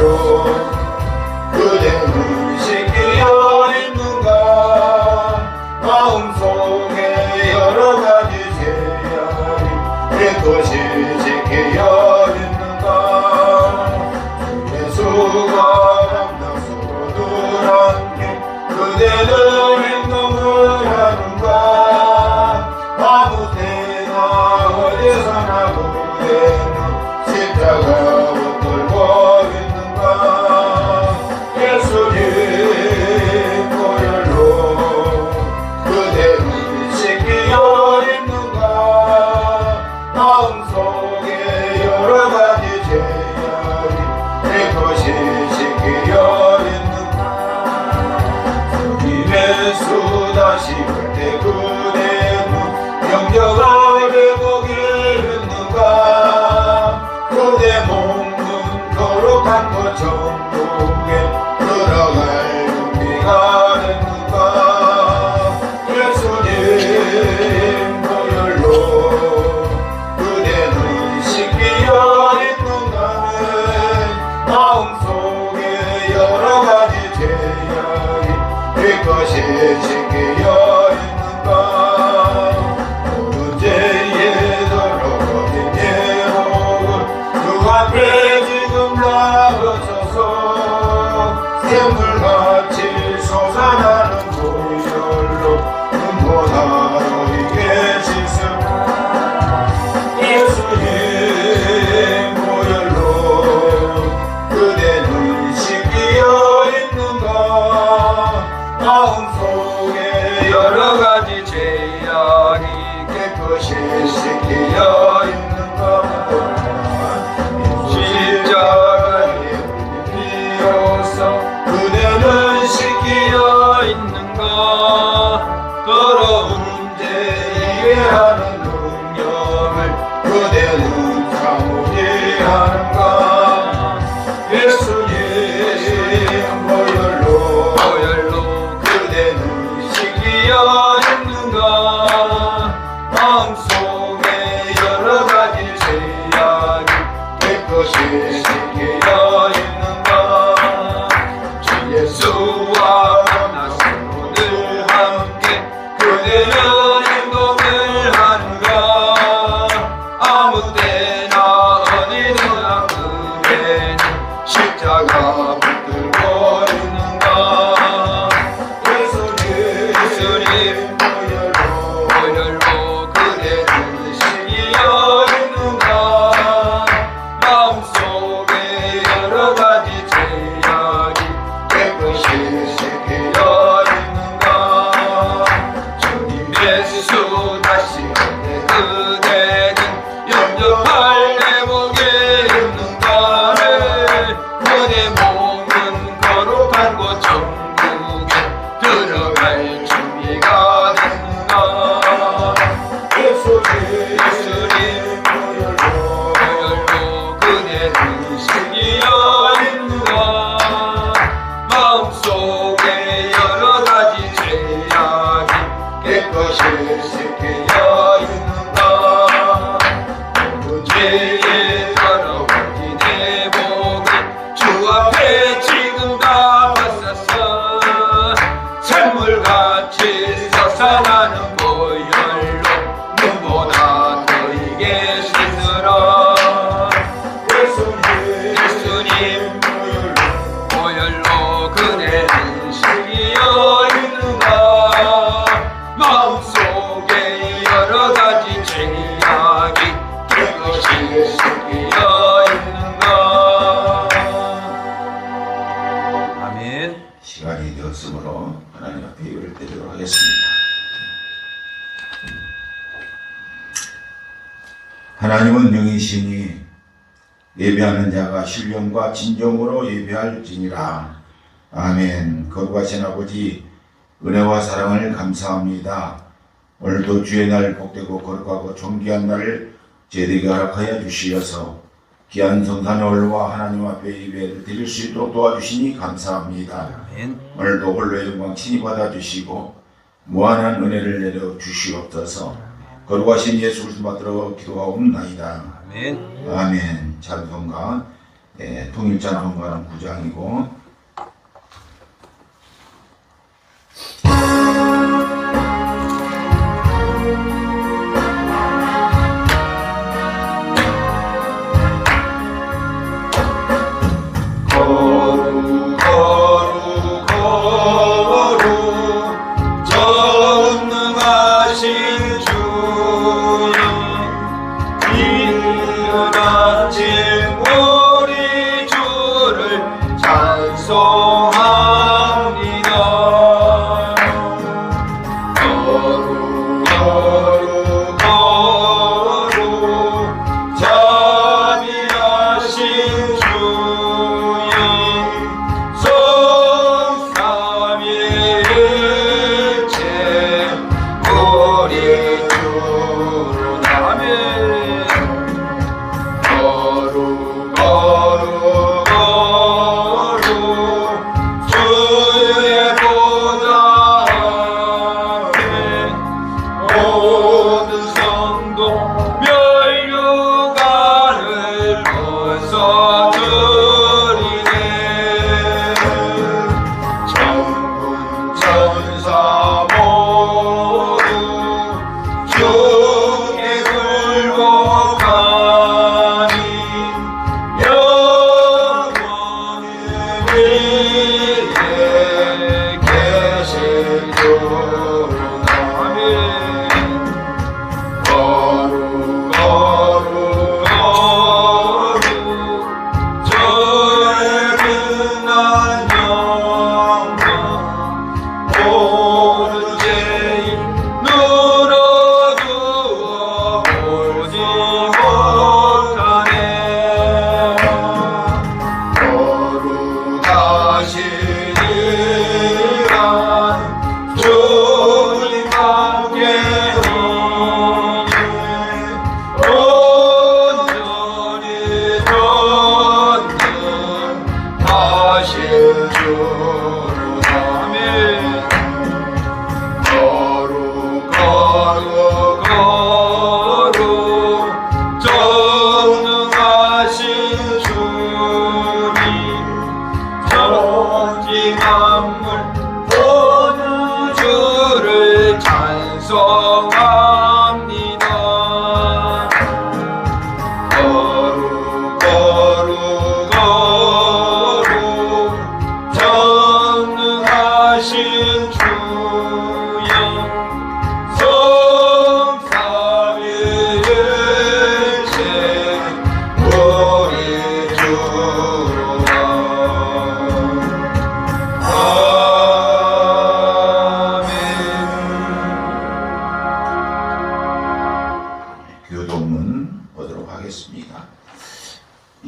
보혈로 그대는 씻기어 있는가 마음속에 여러가지 죄악이 깨끗이 씻기어 있는가 예수가 만나서들 함께 그대는 행동을 하는가 아무 때나 어디서나 그대는 십자가 붙들고 있는가 예수님 보혈로 그대는 씻기어 있는가 마음속에 여러가지 죄악이 깨끗이 씻기어 있는가 주님의 수 다시 올 때 그대는 영적을 회복이 있는가 그대 몸은 거룩한 것 천국에 들어갈 준비가 됐는가 예수님 보혈로 그대는 씻기어 있는가 마음속에 여러가지 죄악이 깨끗이 씻기어 있는가 모든 죄에 더러워진 예복을 주 앞에 지금 다 거쳐서 샘물같이 솟아나는 보혈로 눈보다 너에게 씻으라 예수님 보혈로 그대는 씻기어 있는가 마음속에 여러가지 죄악이 깨끗이 씻기어 있는가 십자가의 피로써 그대는 씻기어 있는가 더러운 죄 이해하는 능력을 그대는 사모지 하는가 예수님 보혈로 그대는 씻기어 있는가 마음속에 여러가지 죄악이 깨끗이 씻기어 있는가 주 예수와 만나서 늘 함께 그대는 행동을 하는가 아무 때나 어디서나 그대는 십자가 붙들고 있는가 예수님 보혈로 그대는 씻기어 있는가 마음속에 여러가지 죄악이 깨끗이 씻기어 있는가 주님의 수 다시 올 때 그대는 영접할 회복이 있는가 그대 몸은 거룩한 곳 천국에 들어갈 준비가 됐는가 예수님 보혈로 그대는 씻기어 있는가 마음속에 여러가지 죄악이 깨끗이 씻기어 있는가 모든 죄에 더러워진 내 복을 주 앞에 지금 다 받았어 샘물같이 솟아나는 보혈로 눈보다 너에게 씻으라 예수님 보혈로 그대는 씻기어 있는가 마음속에 여러가지 죄악이 깨끗이 씻기어 있는가 아멘. 시간이 되었으므로 하나님 앞에 예배를 드리도록 하겠습니다. 하나님은 영이시니 예배하는 자가 신령과 진정으로 예배할지니라. 아멘. 거룩하신 아버지 은혜와 사랑을 감사합니다. 오늘도 주의 날 복되고 거룩하고 존귀한 날을 저희에게 허락하여 주시어서 귀한 성탄의 올와 하나님 앞에 예배를 드릴 수 있도록 도와주시니 감사합니다. 아멘. 오늘도 홀로의 영광 친히 받아주시고 무한한 은혜를 내려 주시옵소서. 거룩하신 예수 그리스도 받들어 기도하옵나이다. 아멘. 아멘. 찬송가 통일전 헌가는 9장이고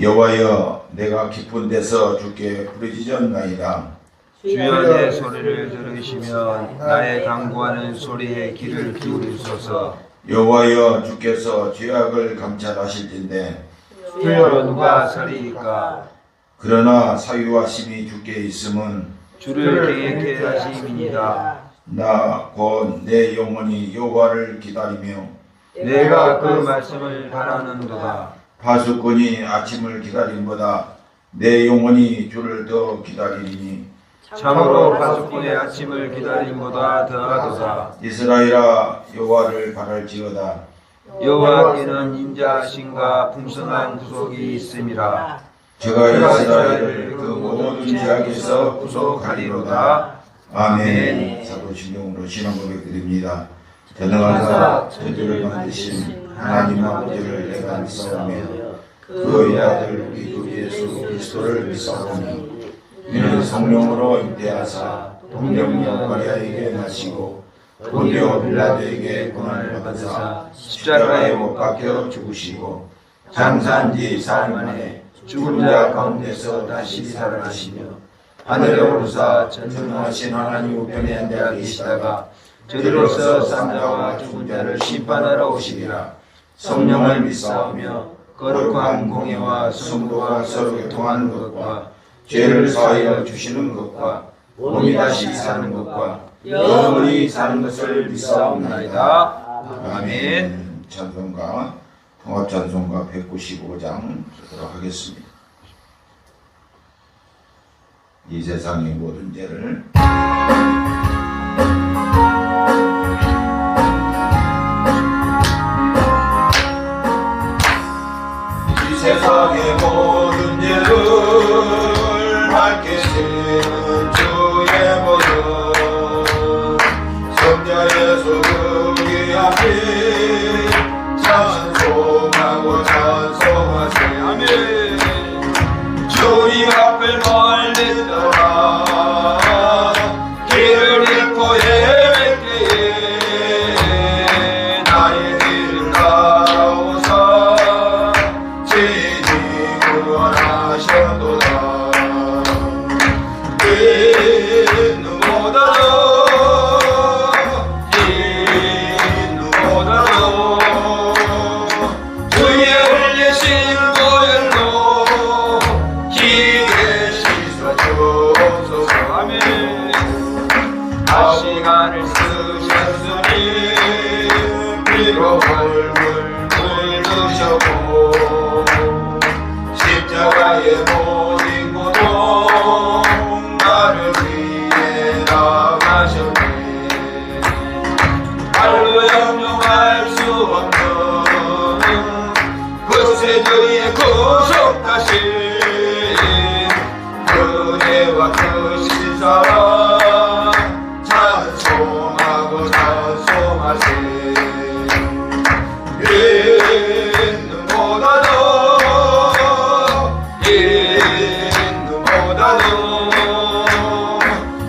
여호와여 내가 깊은 데서 주께 부르짖었나이다. 주여 내 소리를 들으시면 나의 간구하는 소리에 귀를 기울이소서. 여호와여 주께서 죄악을 감찰하실진대 주여 누가 서리이까. 그러나 사위와 심이 주께 있음은 주를 경외케 하심이니라. 나 곧 내 영혼이 여호와를 기다리며 내가 그 말씀을 바라는도다. 파수꾼이 아침을 기다림보다 내 영혼이 주를 더 기다리니 참으로 파수꾼의 아침을 기다림보다 더하도다. 이스라엘아 여호와를 바랄지어다. 여호와께는 인자하심과 풍성한 구속이 있음이라. 저가 이스라엘을 그 모든 죄악에서 구속하리로다. 아멘. 사도신경으로 신앙 고백드립니다. 전능하사 천지를 만드신 하나님 아버지를 내가 믿사오며 그의 아들 우리 주 예수 그리스도를 믿사오니 이는 성령으로 잉태하사 동정녀 마리아에게 나시고 본디오 빌라도에게 고난을 받으사 십자가에 못 박혀 죽으시고 장사한 지 사흘 만에 죽은 자 가운데서 다시 살아나시며 하늘에 오르사 전능하신 하나님 우편에 앉아 계시다가 저리로서 산자와 죽은 자를 심판하러 오시리라. 성령을 믿사오며 거룩한 공예와 성도가 서로 교통하는 것과 죄를 사하여 주시는 것과 몸이 다시 사는 것과 영원히 사는 것을 믿사옵나이다. 아멘. 찬송가 통합찬송가 195장 듣도록 하겠습니다. 이 세상의 모든 죄를 이 세상의 모든 죄를 밝게 세우는 주의 모습 성자 예수 그의 앞에 찬송하고 찬송하세. 아멘. 주님 앞을 멀리 떠나 길을 잃고 헤맬 때에 나의 길을 따라오사 죄지 구원하셨도다. 주의 흘리신 보혈로 기게 씻어주옵소서. 아멘. 시간을 쓰셨으니 피로 헐물 묻으셨고 십자가의 모든 고통 나를 위해 나가셨네. 말로 형용할 수 없는 구세주의 구속하신 그대와 크신 사랑 찬송하고 찬송하세. 인보다도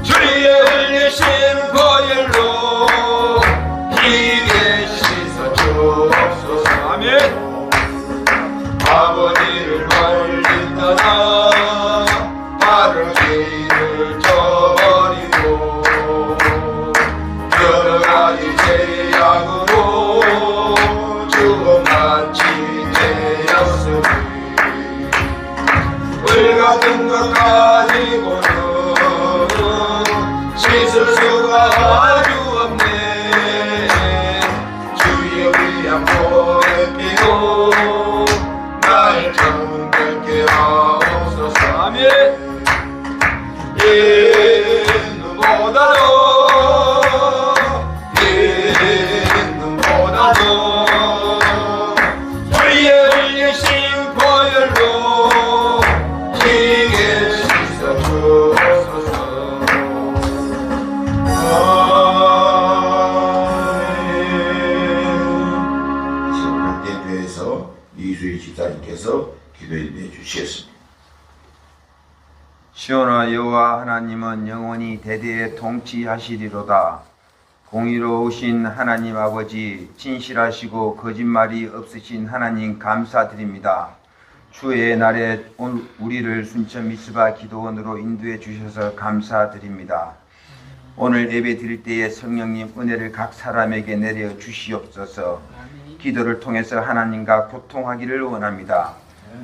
주의 흘리신 보혈로 기게 씻어주옵소서. 아멘. 아버지를 멀리 떠나 바른 길을 저버리고 여러 가지 죄악으로 죽음같이 되었으니 물 같은 것 가지고는 씻을 수가 아주 없네. 주의 위한 보혈 피로 날 정결케 하옵소서. 아멘. 인보다도 주의 흘리신 보혈로 기게 씻어주옵소서. 아멘. 지금 대표에서 이수일 집사님께서 기도해 주시겠습니다. 시온아 여호와 하나님은 영원히 대대에 통치하시리로다. 공의로우신 하나님 아버지, 진실하시고 거짓말이 없으신 하나님 감사드립니다. 주의 날에 우리를 순천 미스바 기도원으로 인도해 주셔서 감사드립니다. 오늘 예배 드릴 때에 성령님 은혜를 각 사람에게 내려 주시옵소서. 기도를 통해서 하나님과 교통하기를 원합니다.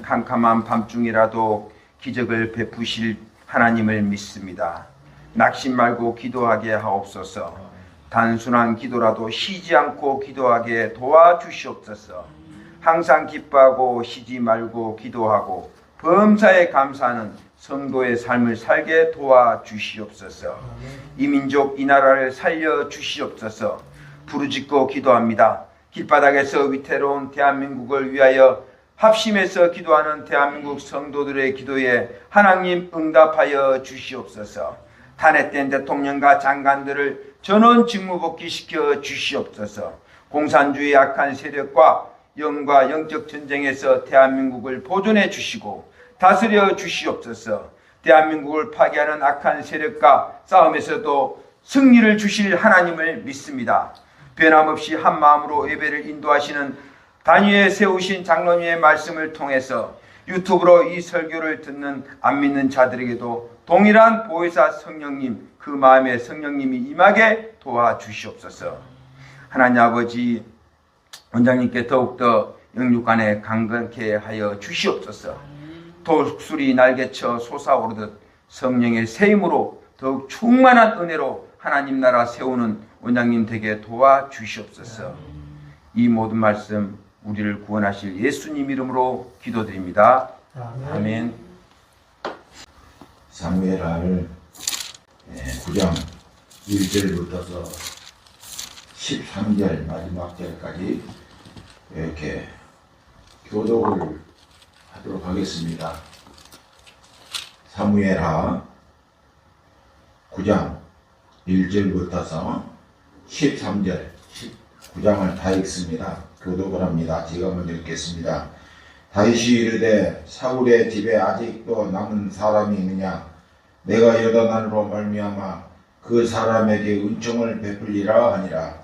캄캄한 밤중이라도 기적을 베푸실 하나님을 믿습니다. 낙심 말고 기도하게 하옵소서. 단순한 기도라도 쉬지 않고 기도하게 도와주시옵소서. 항상 기뻐하고 쉬지 말고 기도하고 범사에 감사하는 성도의 삶을 살게 도와주시옵소서. 이 민족 이 나라를 살려주시옵소서. 부르짖고 기도합니다. 길바닥에서 위태로운 대한민국을 위하여 합심해서 기도하는 대한민국 성도들의 기도에 하나님 응답하여 주시옵소서. 탄핵된 대통령과 장관들을 전원 직무복귀시켜 주시옵소서. 공산주의 악한 세력과 영과 영적 전쟁에서 대한민국을 보존해 주시고 다스려 주시옵소서. 대한민국을 파괴하는 악한 세력과 싸움에서도 승리를 주실 하나님을 믿습니다. 변함없이 한 마음으로 예배를 인도하시는 단위에 세우신 장로님의 말씀을 통해서 유튜브로 이 설교를 듣는 안 믿는 자들에게도 동일한 보혜사 성령님, 그 마음에 성령님이 임하게 도와주시옵소서. 하나님 아버지, 원장님께 더욱더 영육간에 강건케 하여 주시옵소서. 독수리 날개쳐 솟아오르듯 성령의 세임으로 더욱 충만한 은혜로 하나님 나라 세우는 원장님 되게 도와주시옵소서. 이 모든 말씀 우리를 구원하실 예수님 이름으로 기도드립니다. 아멘. 사무엘하를 9장 1절부터서 13절 마지막 절까지 이렇게 교독을 하도록 하겠습니다. 사무엘하 9장 1절부터서 13절 19장을 다 읽습니다. 교독을 합니다. 제가 먼저 읽겠습니다. 다윗이 이르되 사울의 집에 아직도 남은 사람이 있느냐? 내가 요단으로 말미암아 그 사람에게 은총을 베풀리라 하니라.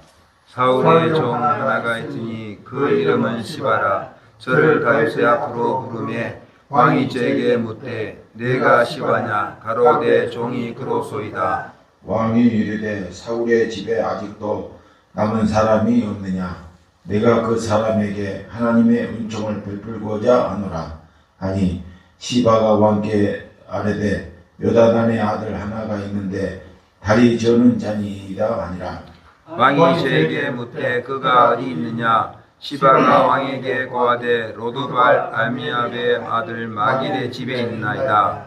사울의 종 하나가 있으니 그 이름은 시바라. 저를 다윗의 앞으로 부르매 왕이 저에게 묻되 내가 시바냐? 가로되 종이 그로소이다. 왕이 이르되 사울의 집에 아직도 남은 사람이 없느냐? 내가 그 사람에게 하나님의 은총을 베풀고자 하노라. 아니 시바가 왕께 아뢰되 요다단의 아들 하나가 있는데 다리 저는 자니이다 하니라. 왕이 저에게 묻되 그가 어디 있느냐? 시바가 왕에게 고하되 로드발 알미압의 아들 마길의 집에 있나이다.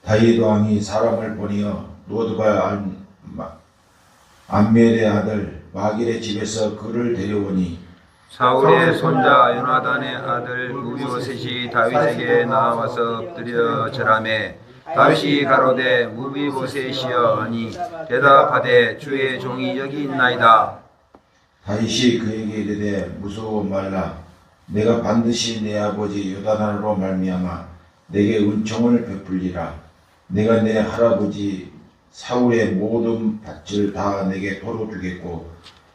다윗 왕이 사람을 보내어 로드발 암멜의 아들 마길의 집에서 그를 데려오니 사울의 손자 요나단의 아들 무비보셋이 다윗에게 나와서 엎드려 절하매 다윗이 가로되 무비보셋이여 하니 대답하되 주의 종이 여기 있나이다. 다윗이 그에게 이르되 무서워 말라. 내가 반드시 내 아버지 요다단으로 말미암아 내게 은총을 베풀리라. 내가 내 할아버지 사울의 모든 밭을 다 내게 도로 주겠고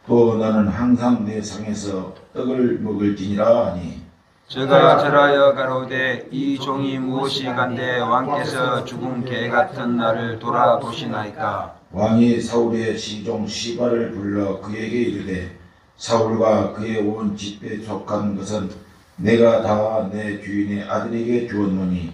또 너는 항상 내 상에서 떡을 먹을지니라 하니 저가 절하여 가로되 이 종이 무엇이 간데 왕께서 죽은 개 같은 나를 돌아보시나이까. 왕이 사울의 시종 시바를 불러 그에게 이르되 사울과 그의 온 집에 속한 것은 내가 다 내 주인의 아들에게 주었노니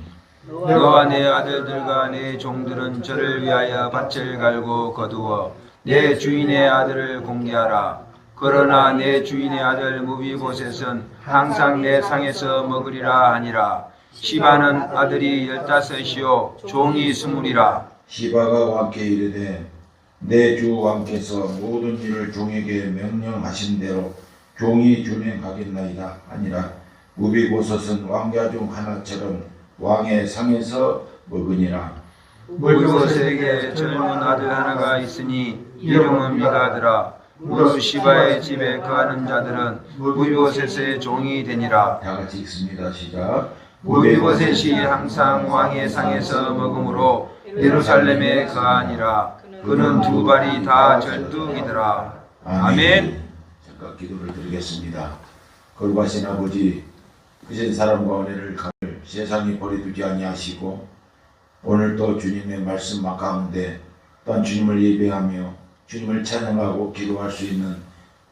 너와 내 아들들과 내 종들은 저를 위하여 밭을 갈고 거두어 내 주인의 아들을 공개하라. 그러나 내 주인의 아들 무비보셋은 항상 내 상에서 먹으리라 하니라. 시바는 아들이 15이요 종이 20이라. 시바가 왕께 이르되 내 주 왕께서 모든 일을 종에게 명령하신 대로 종이 준행하겠나이다 하니라. 무비보셋은 왕자 중 하나처럼 왕의 상에서 먹으니라. 무비보셋에게 젊은 아들 하나가 있으니 이름은 미가더라. 무르 시바의 집에 거하는 자들은 무비보셋의 종이 되니라. 다 같이 읽습니다. 시작. 무비보셋이 항상 왕의 상에서 먹음으로 예루살렘에 거하니라. 그는 두 발이 다 절뚝이더라. 아멘. 잠깐 기도를 드리겠습니다. 거룩하신 아버지, 크신 사랑과 은혜를 세상이 버려두지 아니하시고 오늘 또 주님의 말씀 가운데 또한 주님을 예배하며 주님을 찬양하고 기도할 수 있는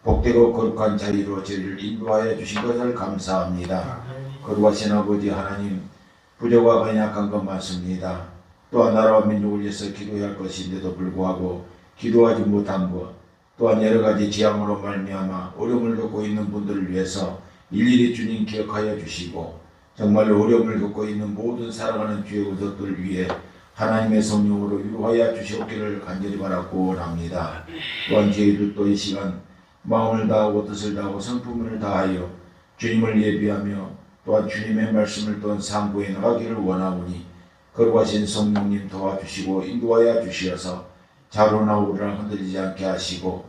복되고 거룩한 자리로 저희를 인도하여 주신 것을 감사합니다. 거룩하신 아버지 하나님, 부족과 간약한 것 많습니다. 또한 나라와 민족을 위해서 기도해야 할 것인데도 불구하고 기도하지 못한 것, 또한 여러 가지 지향으로 말미암아 어려움을 겪고 있는 분들을 위해서 일일이 주님 기억하여 주시고 정말 어려움을 겪고 있는 모든 사랑하는 주의 우석들을 위해 하나님의 성령으로 위로하여 주시옵기를 간절히 바라고 원합니다. 또한 저희들도 이 시간 마음을 다하고 뜻을 다하고 성품을 다하여 주님을 예비하며 또한 주님의 말씀을 또한 상고해 나가기를 원하오니 거룩하신 성령님 도와주시고 인도하여 주시어서 자로나 우리를 흔들리지 않게 하시고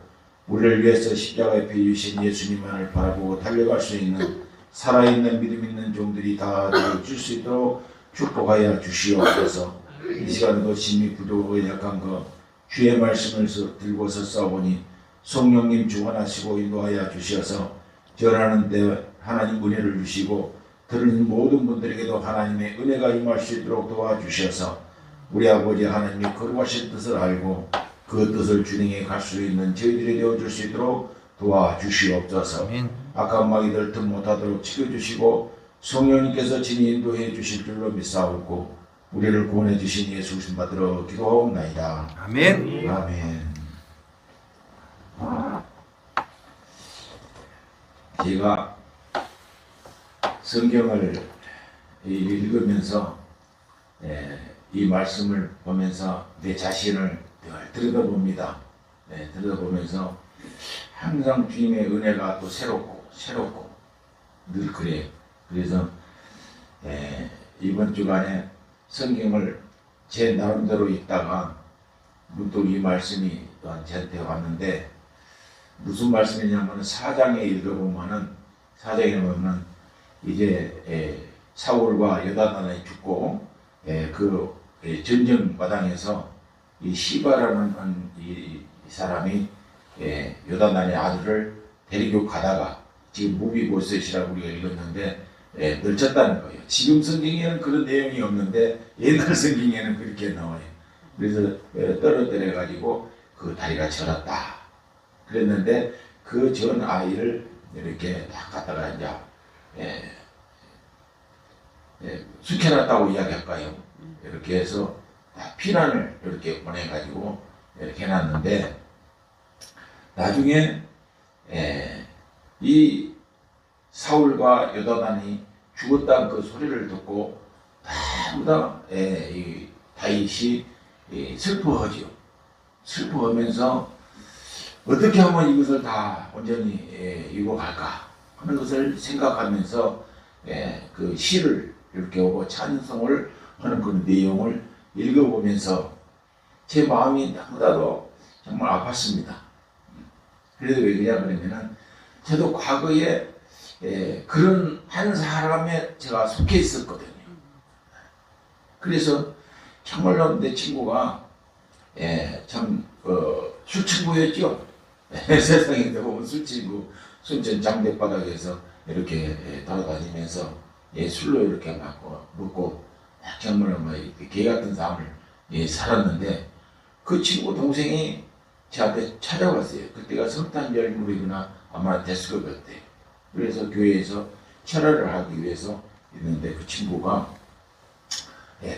우리를 위해서 십자가에 피 주신 예수님만을 바라보고 달려갈 수 있는 살아있는 믿음 있는 종들이 다 되어줄 수 있도록 축복하여 주시옵소서. 이 시간에도 심히 부족하고 약한 것 주의 말씀을 들고서 싸우니 성령님 중원하시고 인도하여 주시어서 전하는 데 하나님 은혜를 주시고 들은 모든 분들에게도 하나님의 은혜가 임할 수 있도록 도와주셔서 우리 아버지 하나님의 거룩하신 뜻을 알고 그 뜻을 준행해 갈 수 있는 저희들이 되어줄 수 있도록 도와주시옵소서. 악한 마귀들 틈 못하도록 지켜주시고 성령님께서 친히 인도해 주실 줄로 믿사옵고 우리를 구원해 주신 예수 그리스도 받들어 기도하옵나이다. 아멘. 아멘. 제가 성경을 읽으면서 이 말씀을 보면서 내 자신을 늘 들여다봅니다. 네, 들여다보면서 항상 주님의 은혜가 또 새롭고 늘 그래요. 그래서 이번 주간에 성경을 제 나름대로 읽다가 문득 이 말씀이 또한 저한테 왔는데, 무슨 말씀이냐면 사장에 읽어보면은, 사장에 보면은 이제 사울과 요나단이 죽고 그 전쟁 마당에서 이 시바라는 이 사람이 요나단의 아들을 데리고 가다가 지금 무비보셋이라고 우리가 읽었는데 널쳤다는 거예요. 지금 성경에는 그런 내용이 없는데 옛날 성경에는 그렇게 나와요. 그래서 떨어뜨려 가지고 그 다리가 절었다 그랬는데, 그 전 아이를 이렇게 딱 갖다가 이제 숙여놨다고 이야기할까요? 이렇게 해서 다 피난을 이렇게 보내가지고 이렇게 해놨는데, 나중에 이 사울과 요나단이 죽었다는 그 소리를 듣고 전부 다 다윗이 슬퍼하죠. 슬퍼하면서 어떻게 하면 이것을 다 온전히 이루어갈까 하는 것을 생각하면서 그 시를 이렇게 오고 찬송을 하는 그 내용을 읽어보면서 제 마음이 너무나도 정말 아팠습니다. 그래도 왜 그러냐 그러면은, 저도 과거에 그런 한 사람에 제가 속해 있었거든요. 그래서 정말로 내 친구가 참 술 친구였죠. 세상에 보면 술 친구, 순천 장대바닥에서 이렇게 돌아다니면서 술로 이렇게 먹고 정말 뭐 개 같은 삶을 살았는데, 그 친구 동생이 저한테 찾아왔어요. 그때가 성탄절 무렵이나 아마 됐을 것 같아요. 그래서 교회에서 철회를 하기 위해서 있는데, 그 친구가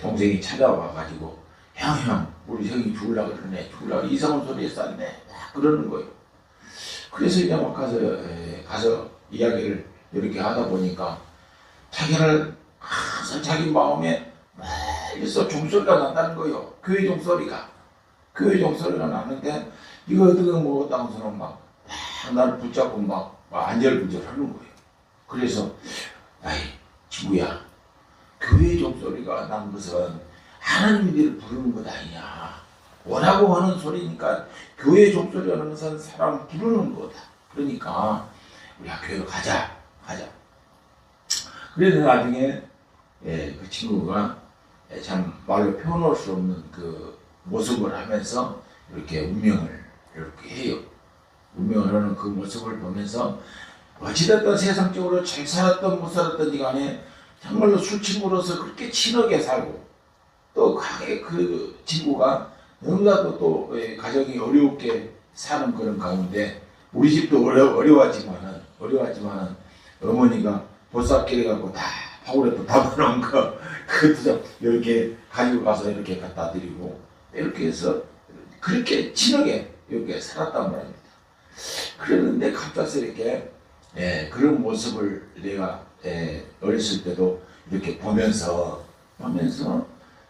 동생이 찾아와가지고 형 우리 형이 죽으려고 그러네, 죽으려고 이상한 소리에 쌌네 그러는 거예요. 그래서 이제 막 가서 이야기를 이렇게 하다 보니까 자기는 항상 자기 마음에 매일서 종소리가 난다는 거예요. 교회 종소리가 나는데, 이거 어떻게 먹었다고 서는 막 나를 붙잡고 막 안절부절 하는 거예요. 그래서 아이 친구야, 교회 종소리가 난 것은 하나님을 부르는 것 아니냐. 원하고 하는 소리니까 교회 종소리가 나는 것은 사람 부르는 거다. 그러니까 우리가 교회로 가자. 그래서 나중에 그 친구가 참 말로 표현할 수 없는 그 모습을 하면서 이렇게 운명을 이렇게 해요. 운명을 하는 그 모습을 보면서 어찌됐든 세상적으로 잘 살았던 못 살았던 간에 정말로 술 친구로서 그렇게 친하게 살고, 또 그 친구가 너무나도 또 가정이 어렵게 사는 그런 가운데, 우리 집도 어려웠지만은 어머니가 보쌈기를 갖고 다 파우레도 담아놓은 거 그것도 이렇게 가지고 가서 이렇게 갖다 드리고, 이렇게 해서 그렇게 친하게 이렇게 살았단 말입니다. 그랬는데 갑작스럽게 그런 모습을 내가 어렸을 때도 이렇게 보면서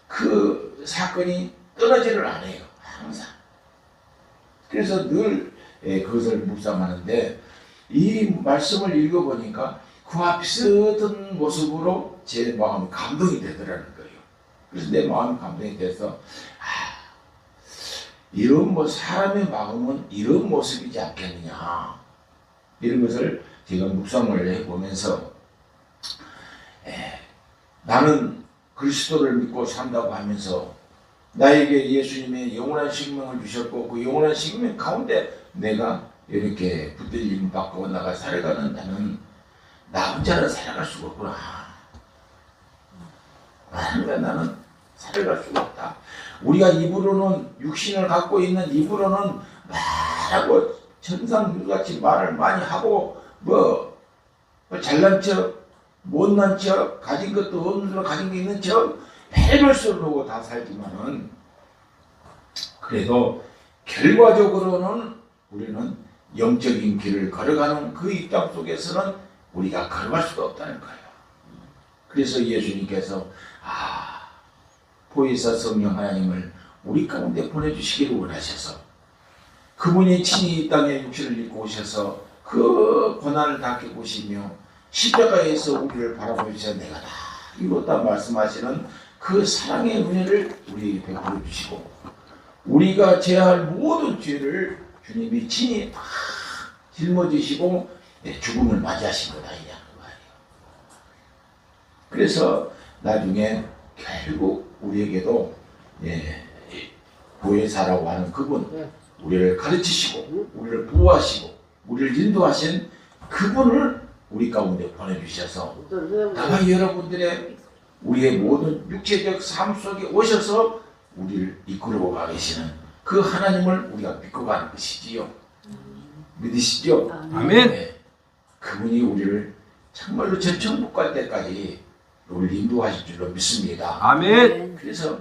그 사건이 떠나지를 않아요. 항상. 그래서 늘 그것을 묵상하는데, 이 말씀을 읽어보니까 그와 비슷한 모습으로 제 마음이 감동이 되더라는 거예요. 그래서 내 마음이 감동이 돼서 이런 사람의 마음은 이런 모습이지 않겠느냐, 이런 것을 제가 묵상을 해보면서 나는 그리스도를 믿고 산다고 하면서 나에게 예수님의 영원한 생명을 주셨고, 그 영원한 생명 가운데 내가 이렇게 붙들림 받고 나가 살아가는 나는 나 혼자는 살아갈 수가 없구나. 나는 살아갈 수가 없다. 우리가 입으로는 육신을 갖고 있는 입으로는 말하고 천상류같이 말을 많이 하고 잘난 척 못난 척 가진 것도 없는 척 가진 게 있는 척 별별 소리로 다 살지만은, 그래도 결과적으로는 우리는 영적인 길을 걸어가는 그 입장 속에서는 우리가 걸어갈 수가 없다는 거예요. 그래서 예수님께서 보혜사 성령 하나님을 우리 가운데 보내주시기를 원하셔서 그분이 친히 이 땅에 육신을 입고 오셔서 그 고난을 다 겪으시며 십자가에서 우리를 바라보시자 내가 다 이뤘다 말씀하시는 그 사랑의 은혜를 우리에게 베풀어 주시고 우리가 제할 모든 죄를 주님이 친히 다 짊어지시고 죽음을 맞이하신 거다 이 말이에요. 그래서 나중에 결국 우리에게도 보혜사라고 하는 그분 우리를 가르치시고 우리를 보호하시고 우리를 인도하신 그분을 우리 가운데 보내주셔서 나와 여러분들의 우리의 모든 육체적 삶 속에 오셔서 우리를 이끌고 가 계시는 그 하나님을 우리가 믿고 가는 것이지요. 믿으시죠? 아멘. 네. 그분이 우리를 정말로 저 천국 갈 때까지 우리를 인도하실 줄로 믿습니다. 아멘. 그래서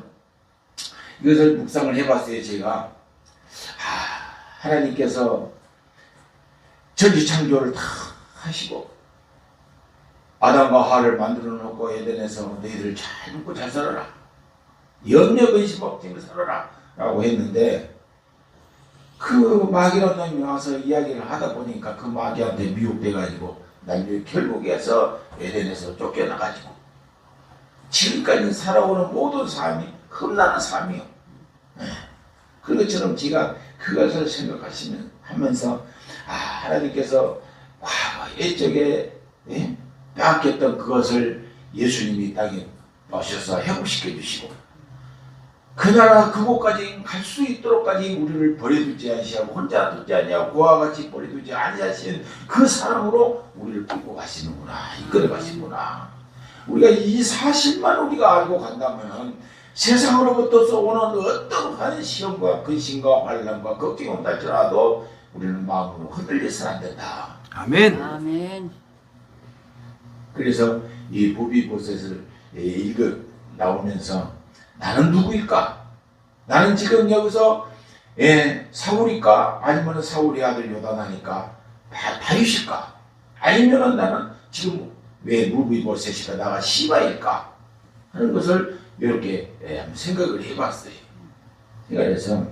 이것을 묵상을 해봤어요. 제가 하나님께서 전지창조를 다 하시고 아담과 하와를 만들어 놓고 에덴에서 너희들 잘 먹고 잘 살아라, 염려 근심 없이 살아라 라고 했는데 그 마귀라는 놈이 와서 이야기를 하다 보니까 그 마귀한테 미혹돼 가지고 나중에 결국에서 에덴에서 쫓겨나가지고 지금까지 살아오는 모든 삶이 험난한 삶이요. 그런 것처럼 제가 그것을 생각하면서 하나님께서 과거 옛적에 빼앗겼던 그것을 예수님이 땅에 오셔서 회복시켜 주시고 그 나라 그곳까지 갈 수 있도록까지 우리를 버려두지 아니하고 혼자 두지 아니하고 그와 같이 버려두지 아니하신 그 사랑으로 우리를 끌고 가시는구나, 이끌어 가시는구나. 우리가 이 사실만 우리가 알고 간다면 세상으로부터 오는 어떠한 시험과 근심과 환난과 걱정이 온다 할지라도 우리는 마음으로 흔들려서는 안 된다. 아멘. 아멘. 그래서 이 무비보셋을 읽어 나오면서 나는 누구일까? 나는 지금 여기서 사울일까? 아니면 사울의 아들 요나단일까? 다윗일까? 아니면 나는 지금 왜 무비보셋일까? 나가 시바일까? 하는 것을 이렇게 한번 생각을 해봤어요. 그래서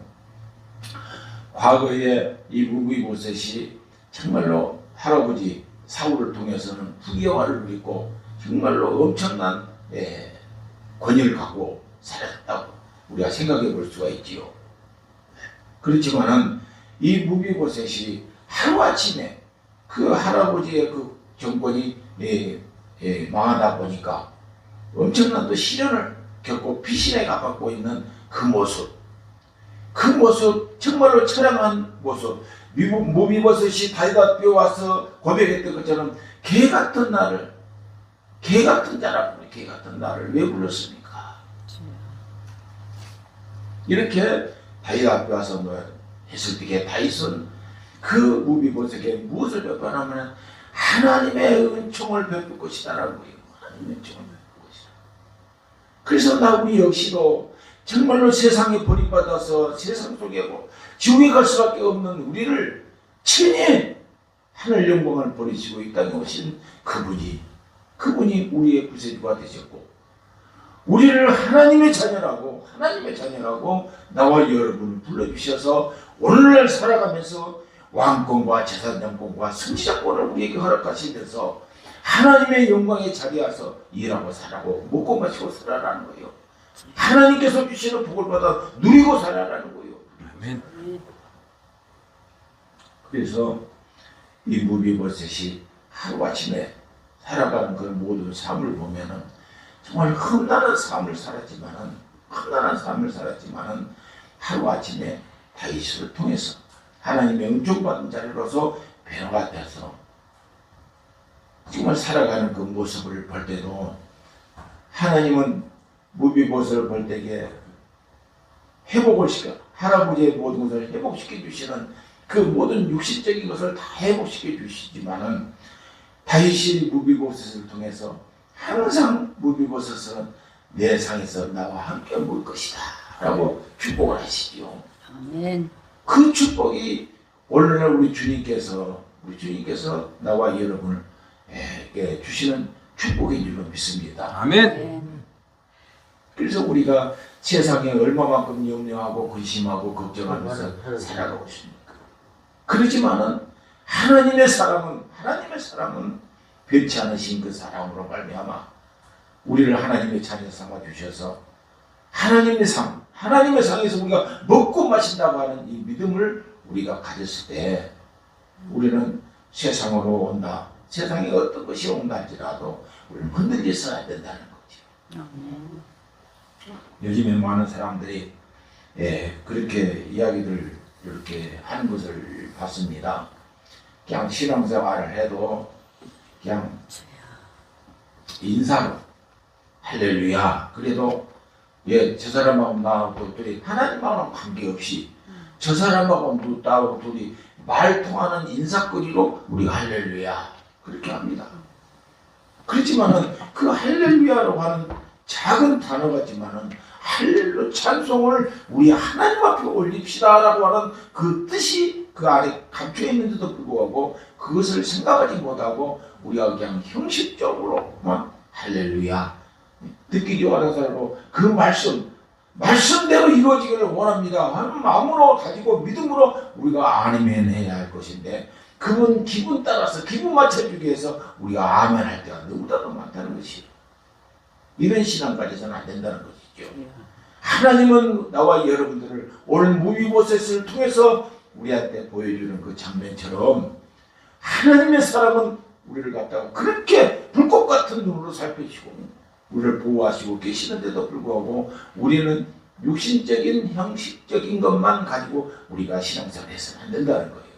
과거에 이 무비보셋이 정말로 할아버지 사울을 통해서는 부귀영화를 누리고 정말로 엄청난 권위를 갖고 살았다고 우리가 생각해 볼 수가 있지요. 그렇지만은 이 무비보셋이 하루아침에 그 할아버지의 그 정권이 망하다 보니까 엄청난 또 시련을 겪고 피신에 가깝고 있는 그 모습 정말로 처량한 모습, 무비보셋이 다윗 앞에 와서 고백했던 것처럼 개 같은 나를 왜 불렀습니까? 이렇게 다윗 앞에 와서 했을 때 다윗은 그 무비보셋에게 무엇을 베풀냐면 하나님의 은총을 베풀 것이다라고 해요. 하나님의 은총을 베풀 것이다. 그래서 우리 역시도 정말로 세상에 버림받아서 세상 속에 지옥에 갈 수밖에 없는 우리를 친히 하늘 영광을 버리시고 이 땅에 오신 그분이 우리의 구세주가 되셨고 우리를 하나님의 자녀라고 나와 여러분을 불러주셔서 오늘날 살아가면서 왕권과 재산정권과 성취자권을 우리에게 허락하시면서 하나님의 영광에 자리에 와서 일하고 살라고 먹고 마시고 살아라는 거예요. 하나님께서 주시는 복을 받아 누리고 살아라는 거예요. 아멘. 그래서 이 무비보셋이 하루아침에 살아가는 그 모든 삶을 보면은 정말 험난한 삶을 살았지만은 하루아침에 다윗을 통해서 하나님의 은총받은 자리로서 변화가 돼서 정말 살아가는 그 모습을 볼 때도 하나님은 무비보셋을 볼 때에 회복을 시켜 할아버지의 모든 것을 회복시켜 주시는 그 모든 육신적인 것을 다 회복시켜 주시지만은 다윗이 무비보셋을 통해서 항상 무비보셋은 내 상에서 나와 함께 물 것이다 라고 축복을 하시지요. 아멘. 그 축복이 오늘날 우리 주님께서 나와 여러분을 주시는 축복인 줄로 믿습니다. 아멘. 그래서 우리가 세상에 얼마만큼 염려하고 근심하고 걱정하면서 살아가고 있습니까? 그렇지만은 하나님의 사랑은 변치 않으신 그 사랑으로 말미암아 우리를 하나님의 자녀 삼아 주셔서 하나님의 상에서 우리가 먹고 마신다고 하는 이 믿음을 우리가 가졌을 때 우리는 세상으로 온다. 세상에 어떤 것이 온다 할지라도 우리는 흔들려서는 안 된다는 거죠. 요즘에 많은 사람들이 그렇게 이야기들 이렇게 하는 것을 봤습니다. 그냥 신앙생활을 해도 그냥 인사로 할렐루야 그래도 저 사람하고 나하고 둘이 하나님하고는 관계없이 저 사람하고 나하고 둘이 말 통하는 인사거리로 우리가 할렐루야 그렇게 합니다. 그렇지만은 그 할렐루야라고 하는 작은 단어 같지만은 할렐루 찬송을 우리 하나님 앞에 올립시다라고 하는 그 뜻이 그 안에 감춰 있는데도 불구하고 그것을 생각하지 못하고 우리가 그냥 형식적으로만 할렐루야 듣기 좋아하는 사람으로 그 말씀대로 이루어지기를 원합니다 하는 마음으로 가지고 믿음으로 우리가 아멘 해야 할 것인데 그분 기분 따라서 기분 맞춰주기 위해서 우리가 아멘 할 때가 너무나도 많다는 것이에요. 이런 신앙 가져서는 안 된다는 것이죠. 하나님은 나와 여러분들을 오늘 무비보셋을 통해서 우리한테 보여주는 그 장면처럼 하나님의 사랑은 우리를 갖다가 그렇게 불꽃 같은 눈으로 살피시고 우리를 보호하시고 계시는데도 불구하고 우리는 육신적인 형식적인 것만 가지고 우리가 신앙생활을 해서는 안 된다는 거예요.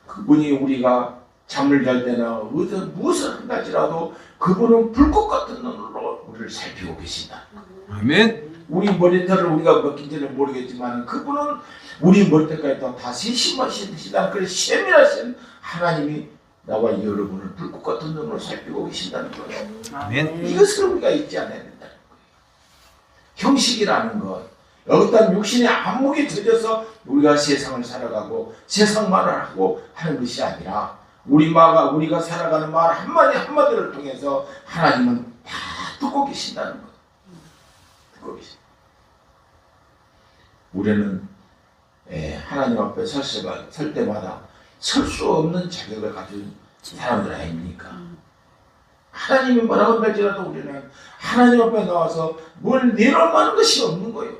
그분이 우리가 잠을 잘 때나 무엇을 한다지라도 그분은 불꽃 같은 눈으로 우리를 살피고 계신다. 아멘. 우리 머리털을 우리가 벗긴지는 모르겠지만 그분은 우리 머리털까지 다 세심하시다. 그래서 세밀하신 하나님이 나와 여러분을 불꽃 같은 눈으로 살피고 계신다는 거예요. 아멘. 이것을 우리가 잊지 않아야 된다는 거예요. 형식이라는 것, 어떤 육신의 안목이 젖어서 우리가 세상을 살아가고 세상 말을 하고 하는 것이 아니라 우리가 살아가는 말 한마디 한마디를 통해서 하나님은 다 듣고 계신다는 것. 듣고 계신다. 우리는 하나님 앞에 설 때마다 설 수 없는 자격을 가진 사람들 아닙니까? 하나님이 뭐라고 할지라도 우리는 하나님 앞에 나와서 뭘 내려놓는 것이 없는 거예요.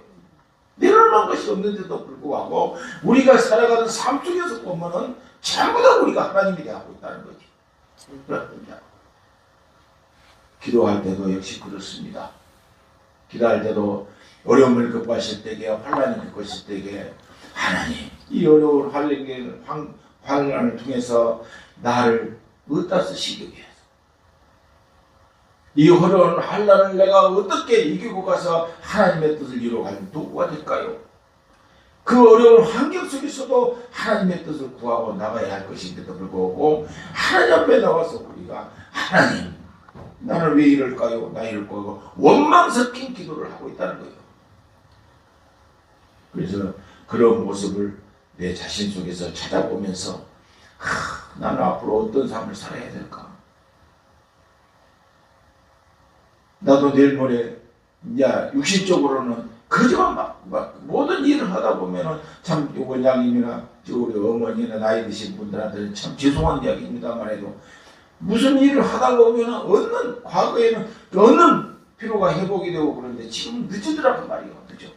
내려놓는 것이 없는데도 불구하고 우리가 살아가는 삶 속에서 보면은 전부 다 우리가 하나님이 대하고 있다는 거지. 그렇습니다. 기도할 때도 역시 그렇습니다. 기도할 때도 어려움을 겪으실 때에 환난을 겪으실 때에 하나님 이 어려운 환난을 통해서 나를 어디다 쓰시기 위해서 이 어려운 환난을 내가 어떻게 이기고 가서 하나님의 뜻을 이루어가는 도구가 될까요? 그 어려운 환경 속에서도 하나님의 뜻을 구하고 나가야 할 것인데도 불구하고 하나님 앞에 나와서 우리가 하나님 나는 왜 이럴까요? 나 이럴 거고 원망 섞인 기도를 하고 있다는 거예요. 그래서 그런 모습을 내 자신 속에서 찾아보면서 나는 앞으로 어떤 삶을 살아야 될까? 나도 내일 모레 육신적으로는 그저만 막 모든 일을 하다 보면은 참 원장님이나 우리 어머니나 나이 드신 분들한테는 참 죄송한 이야기입니다만 해도 무슨 일을 하다 보면은 과거에는 얻는 피로가 회복이 되고 그런데 지금 늦어더라고 말이에요. 늦어.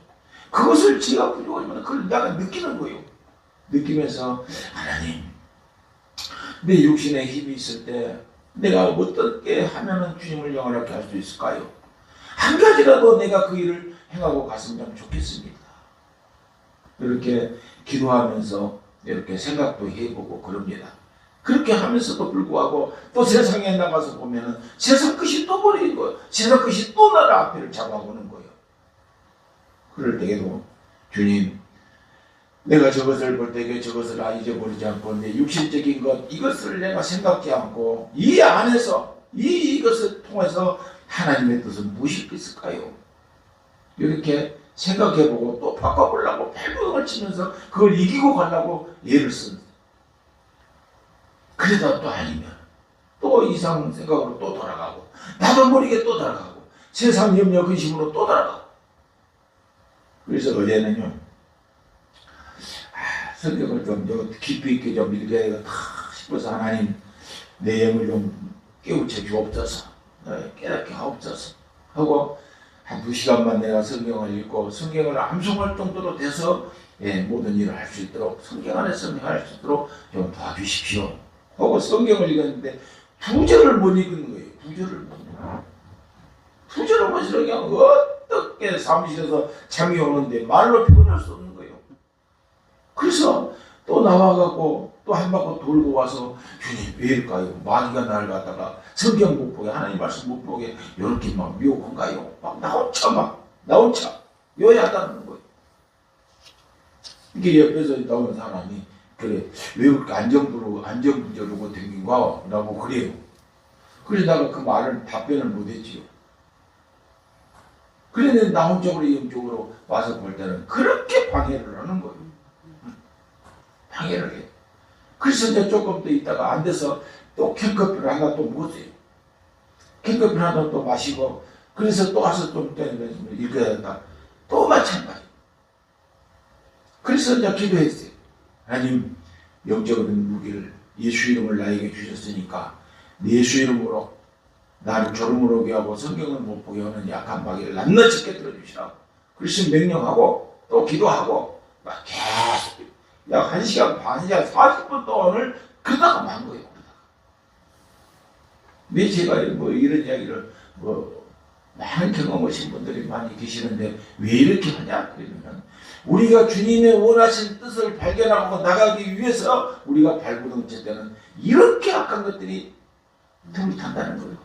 그것을 제가 부족하지만 그걸 내가 느끼는 거예요. 느끼면서 하나님 내 육신에 힘이 있을 때 내가 어떻게 하면은 주님을 영원하게 할 수 있을까요? 한 가지라도 내가 그 일을 행하고 갔으면 참 좋겠습니다. 이렇게 기도하면서 이렇게 생각도 해보고 그럽니다. 그렇게 하면서도 불구하고 또 세상에 나가서 보면은 세상 끝이 또 버리는 거예요. 세상 끝이 또 나를 앞에를 잡아보는 거예요. 그럴 때에도 주님 내가 저것을 볼 때에 저것을 잊어버리지 않고 내 육신적인 것 이것을 내가 생각지 않고 이 안에서 이것을 통해서 하나님의 뜻은 무엇이 있을까요? 이렇게 생각해보고 또 바꿔보려고 발버둥을 치면서 그걸 이기고 가려고 예를 쓴. 그러다 또 아니면 또 이상 생각으로 또 돌아가고 나도 모르게 또 돌아가고 세상 염려 근심으로 또 달아가. 그래서 어제는요, 성경을 좀 깊이 있게 좀 읽어야 싶어서 하나님 내 영을 좀 깨우쳐 주옵소서, 깨닫게 하옵소서 하고 한 2시간만 내가 성경을 읽고 성경을 암송할 정도로 돼서 모든 일을 할 수 있도록 성경 안에서 할 수 있도록 좀 도와주십시오 하고 성경을 읽었는데 2절을 못 읽는 거예요. 2절을 못 읽는 거예요. 2절을 못 읽는 그냥 어떻게 사무실에서 잠이 오는데 말로 표현할 수 없는 거예요. 그래서 또 나와갖고 또 한 바퀴 돌고 와서 주님 왜 이럴까요? 마귀가 나를 갖다가 성경 못 보게 하나님 말씀 못 보게 이렇게 막 미혹한가요? 막 나온차 요야하다는 거예요. 이게 옆에서 나온 사람이 그래 왜 그렇게 안정부저러고 댕긴가? 라고 그래요. 그래서 내가 그 말을 답변을 못했지요. 그런데 나 혼적으로 영적으로 와서 볼 때는 그렇게 방해를 하는 거예요. 방해를 해요. 그래서 이제 조금 더 있다가 안 돼서 또 캔커피를 하나 또 먹었어요. 캔커피를 하나 또 마시고 그래서 또 와서 좀 읽어야 된다. 또 마찬가지. 그래서 이제 기도했어요. 하나님 영적인 무기를 예수 이름을 나에게 주셨으니까 예수 이름으로 나를 졸음으로 오게 하고 성경을 못 보게 하는 약한 마귀를 낱낱이 깨뜨려 주시라고. 그래서 명령하고 또 기도하고 막 계속 약 1시간 반, 1시간 40분 동안을 그러다가 만 거예요. 왜 제가 뭐 이런 이야기를 많은 경험하신 분들이 많이 계시는데 왜 이렇게 하냐? 그러면 우리가 주님의 원하신 뜻을 발견하고 나가기 위해서 우리가 발버둥 칠 때는 이렇게 악한 것들이 틈을 탄다는 거예요.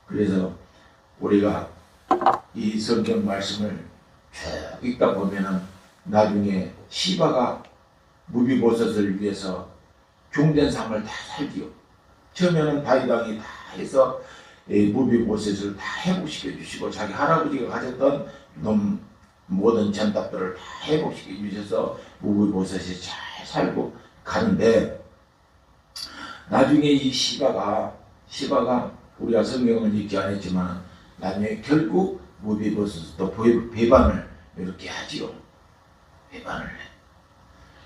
그래서 우리가 이 성경 말씀을 쭉 읽다 보면은 나중에 시바가 무비보셋을 위해서 종된 삶을 다 살지요. 처음에는 다윗 왕이 다 해서 무비보셋을 다 회복시켜 주시고 자기 할아버지가 가졌던 모든 전답들을 다 회복시켜 주셔서 무비보셋이 잘 살고 가는데 나중에 이 시바가 우리가 성경을 읽지 않았지만 나중에 결국 무비보셋도 배반을 이렇게 하지요. 배반을 해.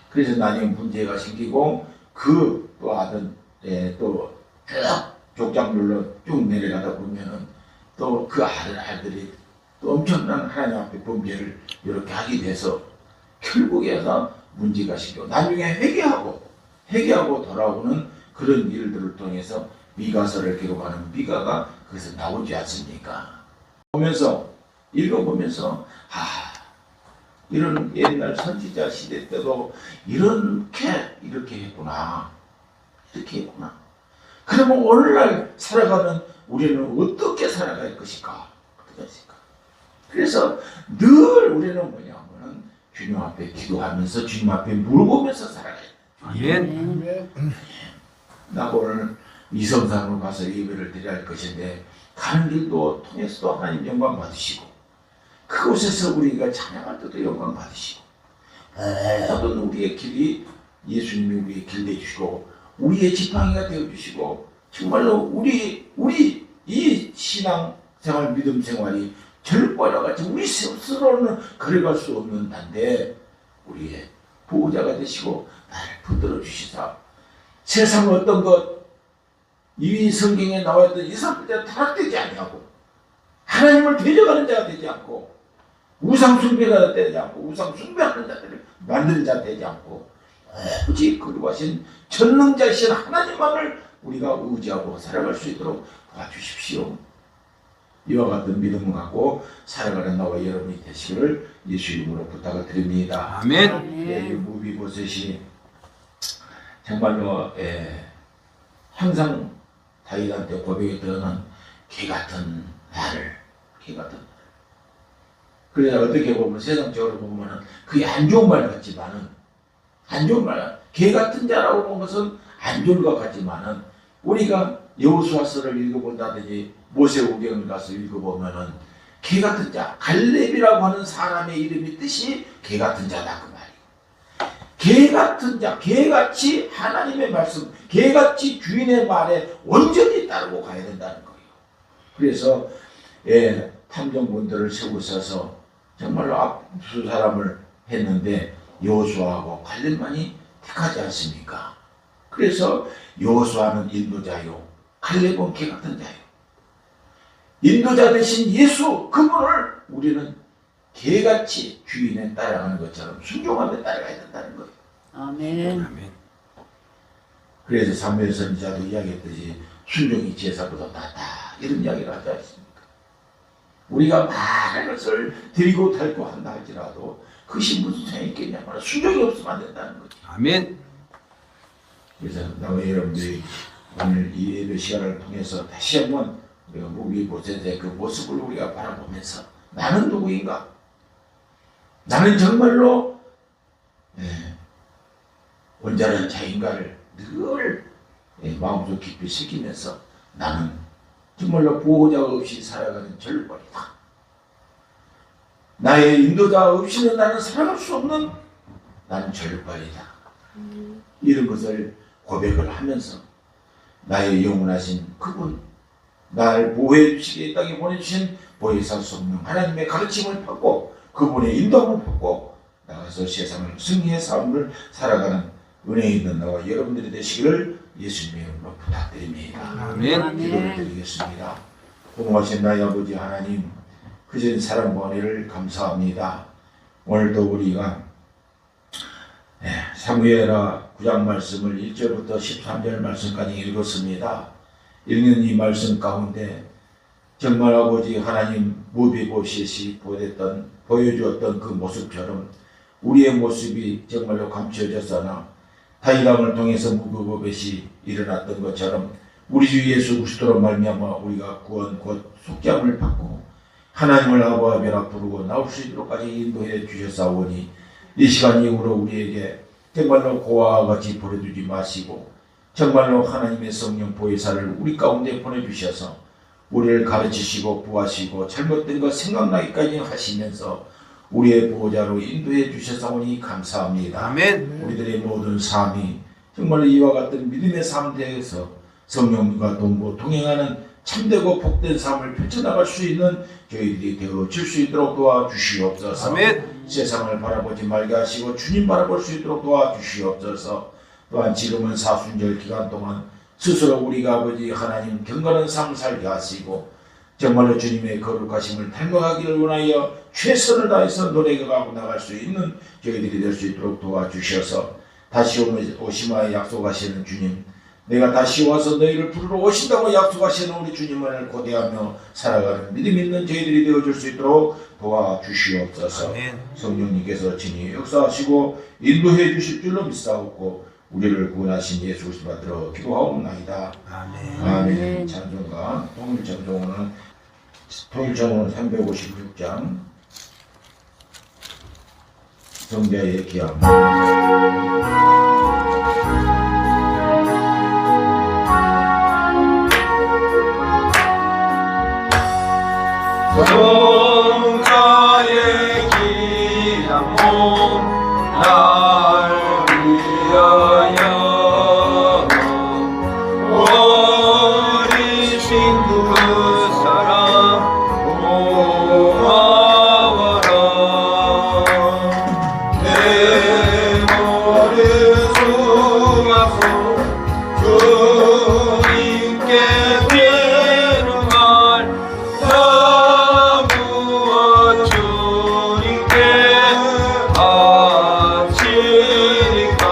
그래서 나중에 문제가 생기고 그 또 아들 또 족장별로 쭉 내려가다 보면은 또 그 아들이 또 엄청난 하나님 앞에 범죄를 이렇게 하게 돼서 결국에서 문제가 생기고 나중에 회개하고 돌아오는 그런 일들을 통해서 미가서를 기록하는 미가가 거기서 나오지 않습니까? 읽어보면서 이런 옛날 선지자 시대 때도 이렇게 했구나. 그러면 오늘날 살아가는 우리는 어떻게 살아갈 것일까? 그래서 늘 우리는 뭐냐면 주님 앞에 기도하면서 주님 앞에 물어보면서 살아가야 돼. 아멘. 나 오늘 이성산으로 가서 예배를 드려야 할 것인데 가는 길도 통해서도 하나님 영광 받으시고 그곳에서 우리가 찬양할 때도 영광 받으시고 모든 우리의 길이 예수님이 우리의 길 되주시고 우리의 지팡이가 되어주시고 정말로 우리 이 신앙생활 믿음 생활이 절과와 같이 우리 스스로는 걸어갈 수 없는 단데 우리의 보호자가 되시고 나를 붙들어 주시사 세상 어떤 것 이 성경에 나와있던 이 사람들 타락되지 아니하고 하나님을 대적하는 자가 되지 않고 우상 숭배가 되지 않고 우상 숭배하는 자들을 만드는 자가 되지 않고 오직 거룩하신 전능자이신 하나님만을 우리가 의지하고 살아갈 수 있도록 도와주십시오. 이와 같은 믿음을 갖고 살아가는 나와 여러분이 되시기를 예수 이름으로 부탁을 드립니다. 아멘. 무비보셋이 정말로 항상 다윗한테 고백했던 개같은 나를 그래서 어떻게 보면 세상적으로 보면 그게 안 좋은 말 같지만은 개같은 자라고 보는 것은 안 좋은 것 같지만은 우리가 여호수아서를 읽어본다든지 모세오경을 가서 읽어보면은 개같은 자 갈렙이라고 하는 사람의 이름이 뜻이 개같은 자다 그 말이에요. 개같은 자, 개같이 하나님의 말씀, 개같이 주인의 말에 온전히 따르고 가야 된다는 거예요. 그래서 탐정군들을 세우셔서 정말로 압수 사람을 했는데 여호수아하고 칼렙만이 택하지 않습니까? 그래서 여호수아는 인도자요, 칼렙은 개같은 자요. 인도자 대신 예수 그분을 우리는 개같이 주인에 따라가는 것처럼 순종하며 따라가야 된다는 거예요. 아멘. 아멘. 그래서 사무엘 선지자도 이야기했듯이 순종이 제사보다 낫다 이런 이야기를 하지 않습니까? 우리가 많은 것을 드리고 달고 한다 할지라도 그것이 무슨 소용이 있겠냐면 순종이 없으면 안 된다는 거죠. 아멘. 그래서 나와 여러분들이 오늘 이 예배 시간을 통해서 다시 한번 우리가 무비보셋의 그 모습을 우리가 바라보면서 나는 누구인가? 나는 정말로 온전한 자인가를 늘 마음속 깊이 새기면서 나는 정말로 보호자 없이 살아가는 절벌이다. 나의 인도자 없이는 나는 살아갈 수 없는 나는 절벌이다. 이런 것을 고백을 하면서 나의 영원하신 그분, 나를 보호해 주시기에 이 땅에 보내주신 보혜사 성령 하나님의 가르침을 받고 그분의 인도함을 받고 나가서 세상을 승리의 삶을 살아가는 은혜 있는 나와 여러분들이 되시기를 예수님의 이름으로 부탁드립니다. 아멘. 기도를 드리겠습니다. 고마우신 나의 아버지 하나님, 그전 사랑과 은혜를 감사합니다. 오늘도 우리가 사무엘하 9장 말씀을 1절부터 13절 말씀까지 읽었습니다. 읽는 이 말씀 가운데 정말 아버지 하나님 무비보셋이 보여주었던 그 모습처럼 우리의 모습이 정말로 감춰졌으나 다윗왕을 통해서 무비보셋이 일어났던 것처럼 우리 주 예수 그리스도로 말미암아 우리가 구원 곧 속죄함을 받고 하나님을 아버지라 부르고 나올 수 있도록까지 인도해 주셨사오니 이 시간 이후로 우리에게 정말로 고아와 같이 버려두지 마시고 정말로 하나님의 성령 보혜사를 우리 가운데 보내주셔서 우리를 가르치시고 부하시고 잘못된 것 생각나기까지 하시면서 우리의 보호자로 인도해 주셔서오니 감사합니다. 아멘. 우리들의 모든 삶이 정말로 이와 같은 믿음의 삶 대해서 성령과 동고 동행하는 참되고 복된 삶을 펼쳐나갈 수 있는 저희들이 되어질 수 있도록 도와주시옵소서. 아멘. 세상을 바라보지 말게 하시고 주님 바라볼 수 있도록 도와주시옵소서. 또한 지금은 사순절 기간 동안 스스로 우리가 아버지 하나님 경건한 삶을 살게 하시고 정말로 주님의 거룩하심을 닮아가기를 원하여 최선을 다해서 노력하고 나갈 수 있는 저희들이 될 수 있도록 도와주셔서 다시 오심하여 약속하시는 주님, 내가 다시 와서 너희를 부르러 오신다고 약속하시는 우리 주님을 고대하며 살아가는 믿음 있는 저희들이 되어줄 수 있도록 도와주시옵소서. 아멘. 성령님께서 친히 역사하시고 인도해 주실 줄로 믿사옵고 우리를 구원하신 예수 그리스도 받들어 기도하옵나이다. 아멘. 아멘. 찬송가 통일찬송은 356장 성자의 기함. 성자의 귀한 몸 날 위하여 어리신 그 사랑 고마워라. 내 모든 수고하소 주님께 되는 말 주님께 바치리까.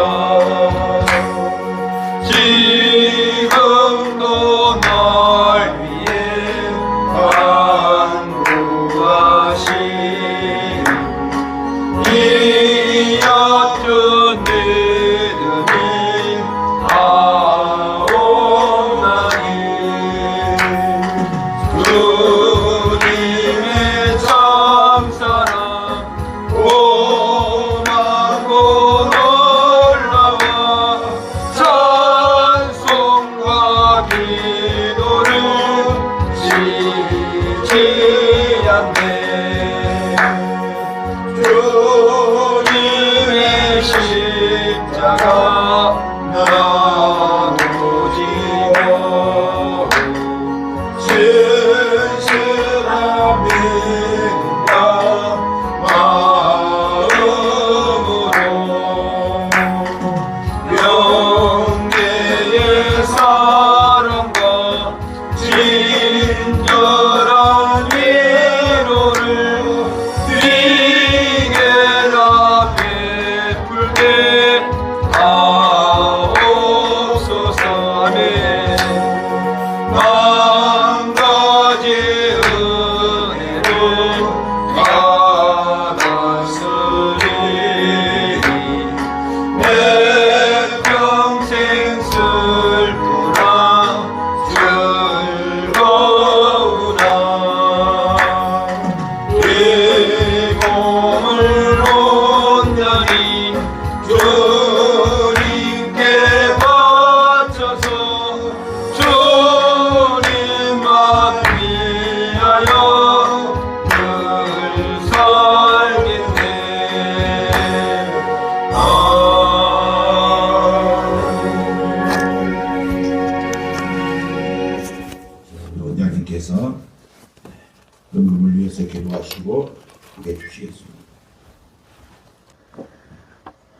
은금을 위해서 기도하시고 기도해 주시겠습니다.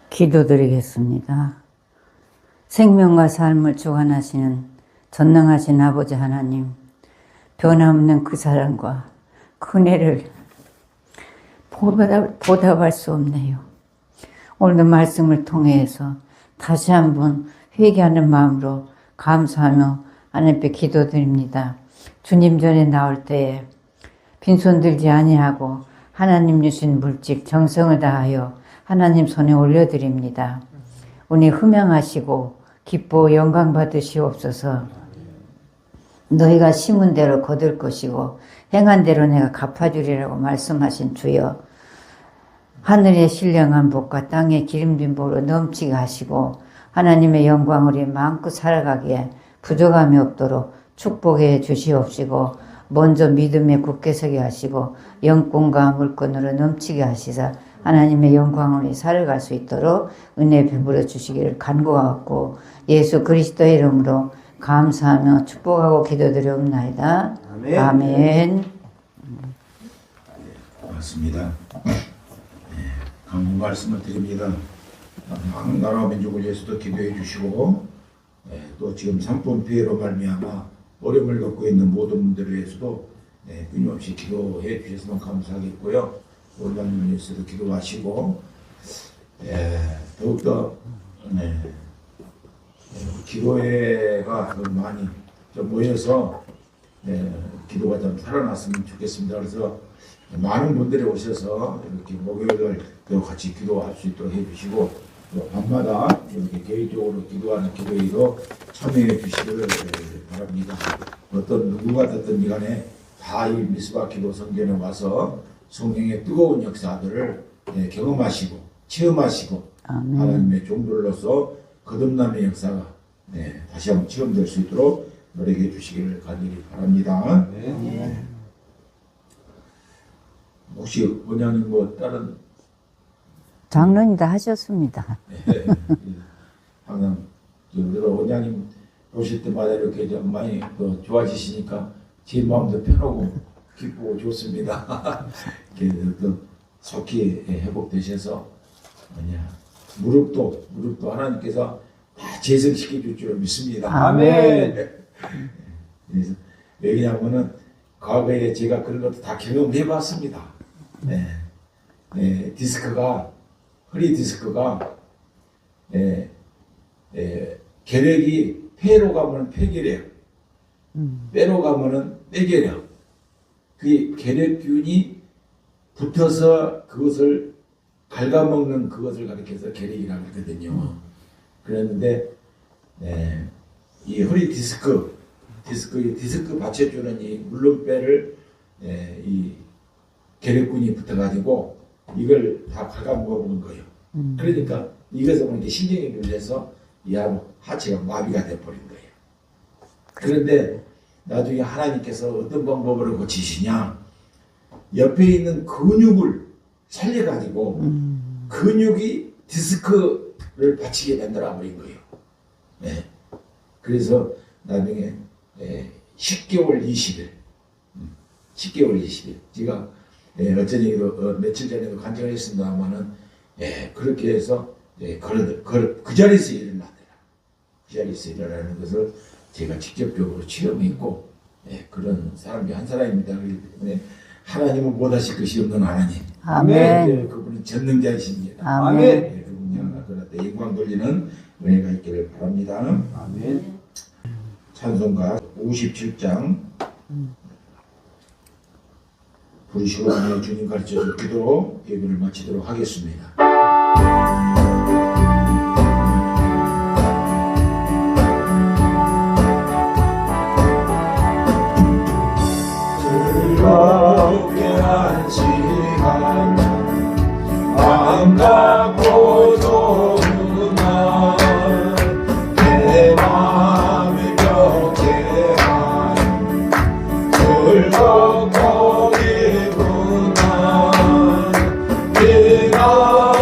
기도드리겠습니다. 생명과 삶을 주관하시는 전능하신 아버지 하나님, 변함없는 그 사랑과 그 은혜를 보답할 수 없네요. 오늘도 말씀을 통해서 다시 한번 회개하는 마음으로 감사하며 하나님께 기도드립니다. 주님 전에 나올 때에 빈손 들지 아니하고 하나님 주신 물질 정성을 다하여 하나님 손에 올려드립니다. 오늘 흠양하시고 기뻐 영광 받으시옵소서. 너희가 심은 대로 거둘 것이고 행한 대로 내가 갚아주리라고 말씀하신 주여, 하늘의 신령한 복과 땅의 기름진 복으로 넘치게 하시고 하나님의 영광으로 마음껏 살아가기에 부족함이 없도록 축복해 주시옵시고, 먼저 믿음에 굳게 서게 하시고 영권과 물권으로 넘치게 하시사 하나님의 영광으로 살아갈 수 있도록 은혜 베풀어 주시기를 간구하고 예수 그리스도의 이름으로 감사하며 축복하고 기도드리옵나이다. 아멘. 아멘. 맞습니다. 강구 말씀을 드립니다. 나라 민족을 위해서도 기도해 주시고, 또 지금 산불 피해로 말미암아 어려움을 겪고 있는 모든 분들을 위해서도 끊임없이 기도해 주셨으면 감사하겠고요. 원장님을 위해서도 기도하시고, 더욱더 기도회가 더 많이 좀 모여서 기도가 좀 살아났으면 좋겠습니다. 그래서 많은 분들이 오셔서 이렇게 목요일도 같이 기도할 수 있도록 해주시고, 또 밤마다 이렇게 개인적으로 기도하는 기도회도 참여해 주시기를 바랍니다. 어떤 누구가 됐든 간에 다 이 미스바 기도 성전에 와서 성령의 뜨거운 역사들을 경험하시고 체험하시고 아멘. 하나님의 종들로서 거듭남의 역사가 다시 한번 체험될 수 있도록 노력해 주시기를 간절히 바랍니다. 혹시 원장님 뭐 다른 장로님 다 하셨습니다. 항상 여러 원장님 보실 때마다 이렇게 좀 많이 또 좋아지시니까 제 마음도 편하고 기쁘고 좋습니다. 이렇게 또 속히 회복되셔서 무릎도 하나님께서 다 재생시켜 줄 줄 믿습니다. 아멘. 그래서 왜냐하면은 과거에 제가 그런 것도 다 경험해 봤습니다. 허리 디스크가 계력이 폐로 가면은 폐결이에요. 빼로 가면은 빼결이에요. 그 계력균이 붙어서 그것을 갉아먹는 그것을 가리켜서 계력이라고 하거든요. 그랬는데 이 허리 디스크 받쳐주는 이 물론뼈를 이 계력균이 붙어가지고 이걸 다 갉아먹어본 거예요. 그러니까 이것을 이렇게 신경이 눌려서 이 하체가 마비가 돼버린 거예요. 그런데 나중에 하나님께서 어떤 방법으로 고치시냐, 옆에 있는 근육을 살려가지고 근육이 디스크를 받치게 만들어 버린 거예요. 그래서 나중에 10개월 20일 제가 어쩐 얘기도 며칠 전에도 간증을 했습니다만은 그렇게 해서 그 자리에서 일어나더라. 그 자리에서 일어나는 것을 제가 직접적으로 체험했고, 그런 사람이 한 사람입니다. 그렇기 때문에 하나님은 못하실 것이 없는 하나님. 아멘. 그분은 전능자이십니다. 아멘. 그분이 그럴 때 영광 돌리는 은혜가 있기를 바랍니다. 아멘. 찬송가 57장 부르시고 하나님 주님 가르쳐줄 기도로 예배를 마치도록 하겠습니다. 즐겁게 한 시간 마음 갖고 좋은 날 내 맘이 경계한 즐겁고 기쁜 날 네가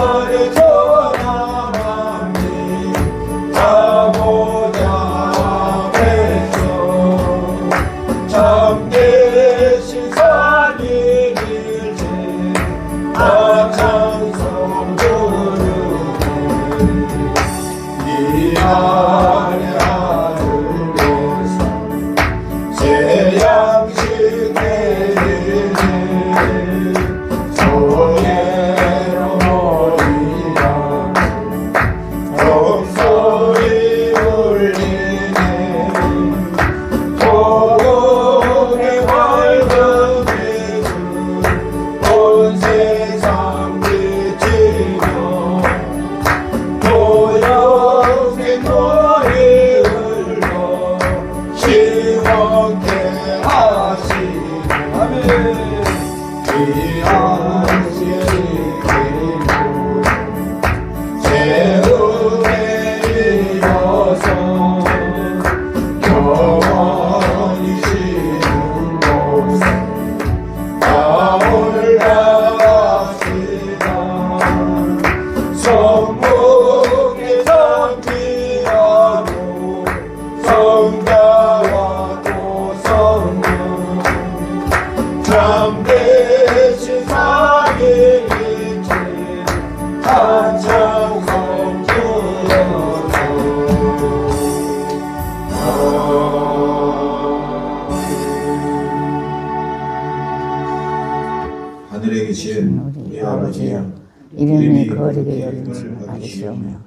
하늘에 계신 우리 아버지여, 이름이 거룩히 여김을 받으시오며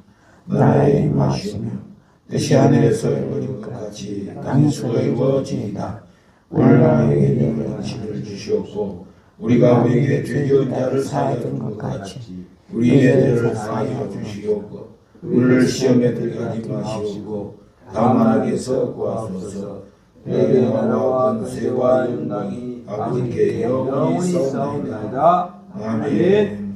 나라에 임하시오며 뜻이 하늘에서 이루어진 것 같이 땅에서도 이루어지이다. 오늘 나에게 일용할 양식을 주시옵고 우리가 우리에게 죄지은 자를 사하였던 것 같이 우리의 죄를 사하여 주시옵고 우리를 시험에 들게 하지 마시옵고 다만 악에서 구하소서. 너희의 나라와 권세와 영광이 아버지께 영원히 있사옵나이다. 아멘.